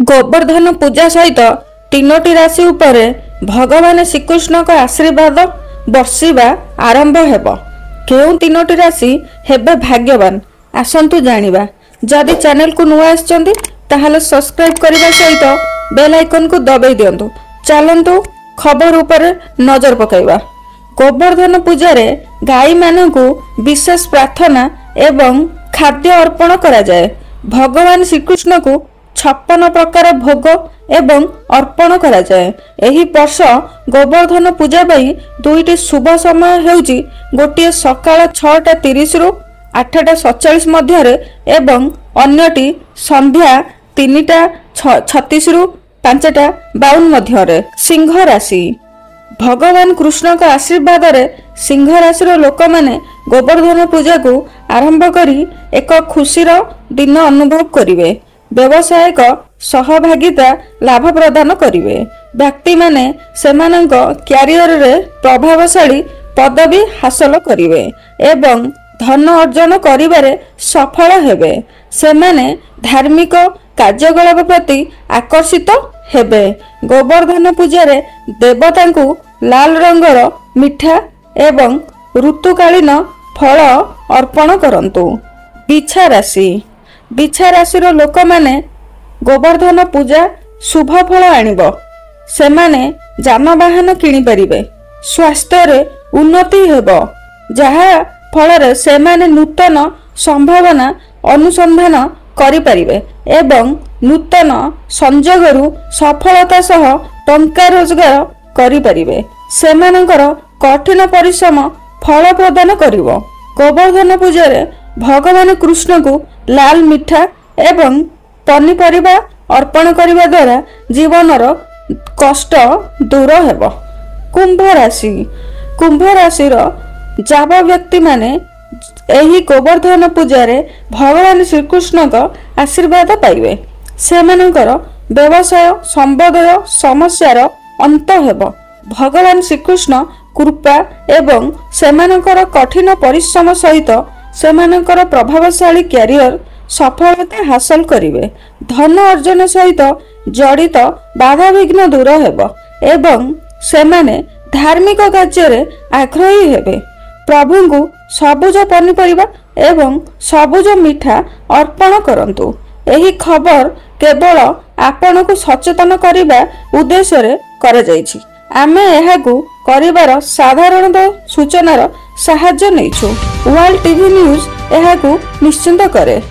गोवर्धन पूजा सहित तीनोटी राशि उपरे भगवान श्रीकृष्ण का आशीर्वाद बर्षिबा आरंभ हेब। केउं तीनोटी राशि हेबे भाग्यवान आसंतु जानिबा। जदि चैनल को नुआ आछंती ताहाले सब्सक्राइब करिबा सहित बेल आइकन को दबाई दियंतु। चलंतु खबर उपरे नजर पकाइबा। गोवर्धन पूजा रे गाई मानकु विशेष प्रार्थना एवं खाद्य अर्पण करा जाए। भगवान श्रीकृष्ण को 56 प्रकार भोग एवं अर्पण करा जाए। एही वर्ष गोवर्धन पूजा पाई दुईटी शुभ समय हेउची गोटिए सकाळ 6:30 रु 8:47 मध्य एवं अन्यटी संध्या 3:36 रु 5:52 मध्य। सिंह राशि भगवान कृष्ण का आशीर्वाद रे सिंह राशि लोक माने गोवर्धन पूजा को आरंभ करी एक खुशीर दिन अनुभव करिवे। व्यवसायिक सहभागिता लाभ प्रदान करिवे। व्यक्ति माने सेमानंक क्यारियर रे प्रभावशाली पदवी हासिल करिवे एवं धन अर्जन करिबारे सफल हेबे। सेमाने धार्मिक कार्यकलाप प्रति आकर्षित हेबे। गोवर्धन पूजा रे देवतांकु लाल रंगर मिठा एवं ऋतुकालीन फल अर्पण करंतु। बिछा राशि लोक माने गोवर्धन पूजा शुभ फल आनिब। सेमाने जानवाहन किनि परिबे। स्वास्थ्य रे उन्नति हेब, जहा फल रे सेमाने नूतन संभावना अनुसंधान करि परिबे एवं नूतन संजोगरु सफलता सह टंका रोजगार करि परिबे। सेमानंकर कठिन परिश्रम फल प्रदान करिवो। गोवर्धन पूजा रे भगवान कृष्ण को लाल मिठा एवं पनीपरिबा अर्पण करिबा द्वारा जीवनर कष्ट दूर हेब। कुंभ राशि जाव व्यक्ति माने एही गोवर्धन पूजा रे भगवान श्रीकृष्ण का आशीर्वाद पाइबे। सेमानंकर व्यवसाय संबंध समस्यार अंत हेब। भगवान श्रीकृष्ण कृपा एवं सेमानंकर कठिन परिश्रम सहित सेमानंकर प्रभावशाली क्यारियर सफलता हासिल करिवे। धन अर्जन सहित जड़ित बाधा विघ्न दूर हेब एवं सेमाने धार्मिक कार्य रे आग्रही हेबे। प्रभु को सबुज पनीपरिबा एवं सबुज मिठा अर्पण करंतु। एही खबर केवल आपण को सचेतन करिबा उद्देश्य रे करा जायछि। आमे एहाकू करिबार साधारणतः सूचनार साहाय्य नैछु। वर्ल्ड टीवी न्यूज एहाकू निश्चिंत करे।